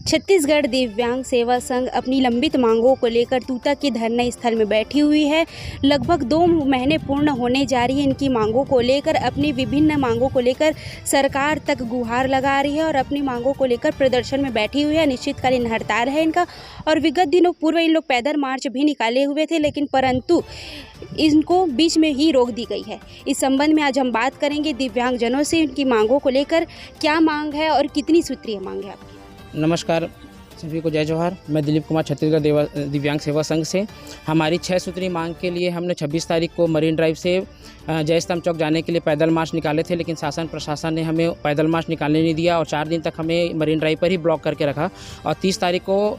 छत्तीसगढ़ दिव्यांग सेवा संघ अपनी लंबित मांगों को लेकर तूता के धरना स्थल में बैठी हुई है। लगभग 2 महीने पूर्ण होने जा रही है। इनकी मांगों को लेकर, अपनी विभिन्न मांगों को लेकर सरकार तक गुहार लगा रही है और अपनी मांगों को लेकर प्रदर्शन में बैठी हुई है। अनिश्चितकालीन हड़ताल है इनका और विगत दिनों पूर्व इन लोग पैदल मार्च भी निकाले हुए थे, लेकिन परंतु इनको बीच में ही रोक दी गई है। इस संबंध में आज हम बात करेंगे दिव्यांगजनों से, इनकी मांगों को लेकर क्या मांग है और कितनी सूत्रीय मांग है आपकी। नमस्कार सभी को, जय जोहार। मैं दिलीप कुमार छत्तीसगढ़ दिव्यांग सेवा संघ से। हमारी 6 सूत्री मांग के लिए हमने 26 तारीख को मरीन ड्राइव से जय स्तंभ चौक जाने के लिए पैदल मार्च निकाले थे, लेकिन शासन प्रशासन ने हमें पैदल मार्च निकालने नहीं दिया और 4 दिन तक हमें मरीन ड्राइव पर ही ब्लॉक करके रखा। और 30 तारीख को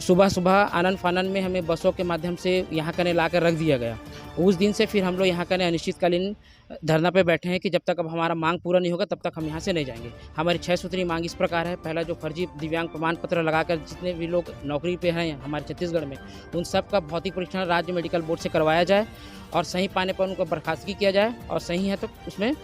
सुबह सुबह आनन फानन में हमें बसों के माध्यम से यहाँ कने ला कर रख दिया गया। उस दिन से फिर हम लोग यहाँ कने अनिश्चितकालीन धरना पे बैठे हैं कि जब तक अब हमारा मांग पूरा नहीं होगा तब तक हम यहाँ से नहीं जाएंगे। हमारी 6 सूत्री मांग इस प्रकार है। पहला, जो फर्जी दिव्यांग प्रमाण पत्र लगाकर जितने भी लोग नौकरी पे हैं हमारे छत्तीसगढ़ में, उन सब का भौतिक परीक्षण राज्य मेडिकल बोर्ड से करवाया जाए और सही पाने पर उनको बर्खास्तगी किया जाए और सही है तो उसमें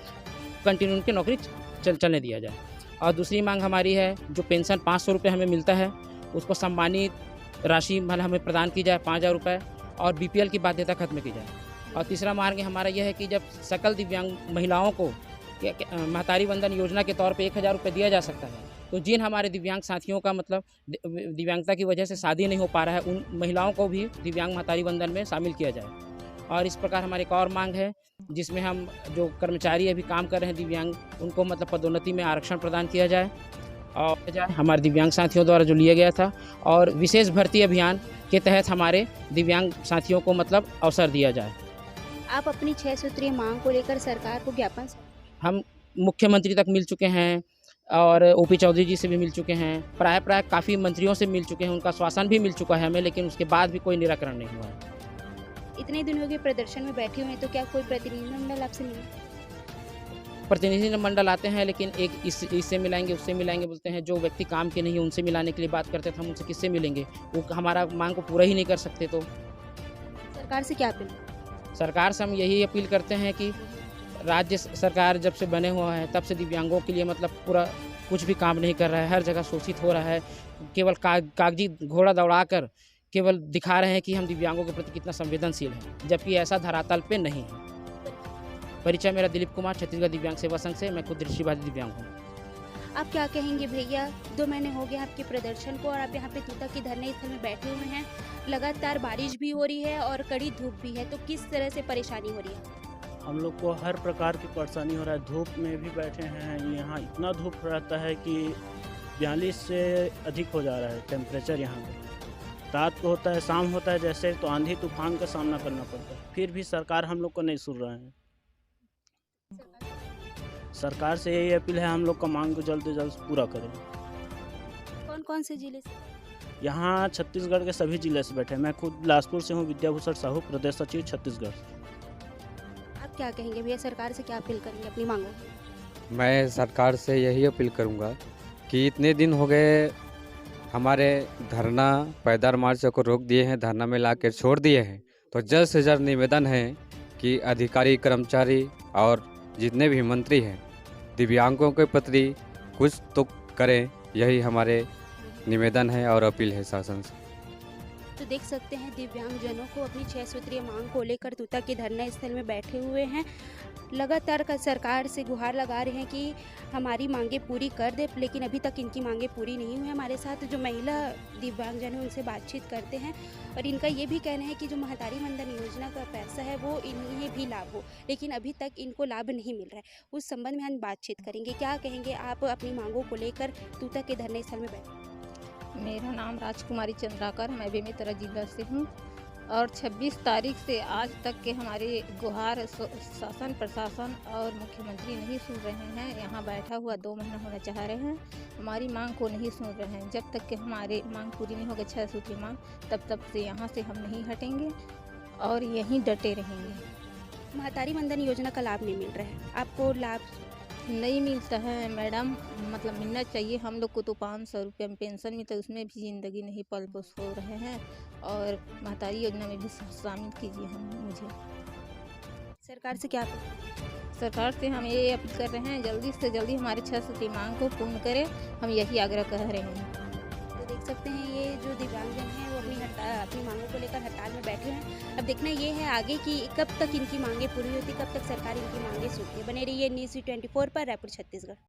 कंटिन्यू उनकी नौकरी चलने दिया जाए। और दूसरी मांग हमारी है, जो पेंशन 500 रुपये हमें मिलता है उसको सम्मानित राशि हमें प्रदान की जाए 5000 रुपये और बीपीएल की बाध्यता खत्म की जाए। और तीसरा मार्ग हमारा यह है कि जब सकल दिव्यांग महिलाओं को महतारी वंदन योजना के तौर पे 1000 रुपये दिया जा सकता है, तो जिन हमारे दिव्यांग साथियों का मतलब दिव्यांगता की वजह से शादी नहीं हो पा रहा है, उन महिलाओं को भी दिव्यांग महतारी वंदन में शामिल किया जाए। और इस प्रकार हमारी एक और मांग है जिसमें हम जो कर्मचारी अभी काम कर रहे हैं दिव्यांग, उनको मतलब पदोन्नति में आरक्षण प्रदान किया जाए और हमारे दिव्यांग साथियों द्वारा जो लिया गया था और विशेष भर्ती अभियान के तहत हमारे दिव्यांग साथियों को मतलब अवसर दिया जाए। आप अपनी 6 सूत्रीय मांग को लेकर सरकार को ज्ञापन, हम मुख्यमंत्री तक मिल चुके हैं और ओपी चौधरी जी से भी मिल चुके हैं, प्राय काफ़ी मंत्रियों से मिल चुके हैं, उनका आश्वासन भी मिल चुका है हमें, लेकिन उसके बाद भी कोई निराकरण नहीं हुआ है। इतने दिन हो गए प्रदर्शन में बैठे हुए हैं, तो क्या कोई प्रतिनिधिमंडल आपसे मिले? प्रतिनिधि मंडल आते हैं, लेकिन एक इससे मिलाएंगे उससे मिलाएंगे बोलते हैं। जो व्यक्ति काम के नहीं है उनसे मिलाने के लिए बात करते थे, हम उनसे किससे मिलेंगे? वो हमारा मांग को पूरा ही नहीं कर सकते। तो सरकार से क्या अपील? सरकार से हम यही अपील करते हैं कि राज्य सरकार जब से बने हुआ है तब से दिव्यांगों के लिए मतलब पूरा कुछ भी काम नहीं कर रहा है। हर जगह शोषित हो रहा है। केवल कागजी घोड़ा दौड़ाकर केवल दिखा रहे हैं कि हम दिव्यांगों के प्रति कितना संवेदनशील हैं, जबकि ऐसा धरातल पे नहीं है। परिचय, मेरा दिलीप कुमार, छत्तीसगढ़ दिव्यांग सेवा संघ से। मैं खुद दृष्टिबाधित दिव्यांग हूँ। आप क्या कहेंगे भैया, 2 महीने हो गए आपके प्रदर्शन को और आप यहाँ पे तूता के धरने स्थल में बैठे हुए हैं। लगातार बारिश भी हो रही है और कड़ी धूप भी है, तो किस तरह से परेशानी हो रही है? हम लोग को हर प्रकार की परेशानी हो रहा है। धूप में भी बैठे हैं, यहाँ इतना धूप रहता है कि 42 से अधिक हो जा रहा है टेम्परेचर यहाँ पे। रात को होता है, शाम होता है, जैसे तो आंधी तूफान का सामना करना पड़ता है, फिर भी सरकार हम लोग को नहीं सुन रहा है। सरकार से यही अपील है, हम लोग का मांग को जल्द से जल्द पूरा करें। कौन कौन से जिले से? यहाँ छत्तीसगढ़ के सभी जिले से बैठे हैं। मैं खुद बिलासपुर से हूँ, विद्याभूषण साहू, प्रदेश सचिव छत्तीसगढ़। आप क्या कहेंगे भैया, सरकार से क्या अपील करेंगे अपनी मांगों? मैं सरकार से यही अपील करूंगा कि इतने दिन हो गए हमारे धरना पैदल मार्च को रोक दिए हैं, धरना में ला कर छोड़ दिए हैं, तो जल्द से जल्द निवेदन है कि अधिकारी कर्मचारी और जितने भी मंत्री हैं दिव्यांगों के प्रति कुछ तो करें। यही हमारे निवेदन है और अपील है शासन से। तो देख सकते हैं दिव्यांगजनों को अपनी 6 सूत्रीय मांग को लेकर तूता के धरना स्थल में बैठे हुए हैं। लगातार सरकार से गुहार लगा रहे हैं कि हमारी मांगें पूरी कर दे, लेकिन अभी तक इनकी मांगें पूरी नहीं हुई। हमारे साथ जो महिला दिव्यांगजन हैं उनसे बातचीत करते हैं और इनका ये भी कहना है कि जो महतारी वंदन योजना का पैसा है वो इन्हें भी लाभ हो, लेकिन अभी तक इनको लाभ नहीं मिल रहा है। उस संबंध में हम बातचीत करेंगे। क्या कहेंगे आप अपनी मांगों को लेकर तूता के धरने स्थल में बैठे? मेरा नाम राजकुमारी चंद्राकर, मैं बेमेतरा जिला से हूँ और 26 तारीख से आज तक के हमारे गुहार शासन प्रशासन और मुख्यमंत्री नहीं सुन रहे हैं। यहाँ बैठा हुआ 2 महीना होना चाह रहे हैं, हमारी मांग को नहीं सुन रहे हैं। जब तक कि हमारे मांग पूरी नहीं होगी 6 सूत्री मांग, तब से यहाँ से हम नहीं हटेंगे और यहीं डटे रहेंगे। महतारी वंदन योजना का लाभ नहीं मिल रहा है, आपको लाभ नहीं मिलता है मैडम, मतलब मिलना चाहिए। हम लोग को तो 500 रुपये में पेंशन मिलता है, उसमें भी ज़िंदगी नहीं पल बस हो रहे हैं और महतारी योजना में भी शामिल कीजिए मुझे। सरकार से क्या? सरकार से हम ये अपील कर रहे हैं जल्दी से जल्दी हमारे 6 सूत्री मांग को पूर्ण करें, हम यही आग्रह कर रहे हैं। देख सकते हैं ये जो दिव्यांगजन हैं वो अपनी मांगों को लेकर हड़ताल में बैठे हैं। अब देखना ये है आगे कि कब तक इनकी मांगें पूरी होती, कब तक सरकार इनकी मांगें सुनती है। बने रहिए न्यूज़ 24 पर, रायपुर छत्तीसगढ़।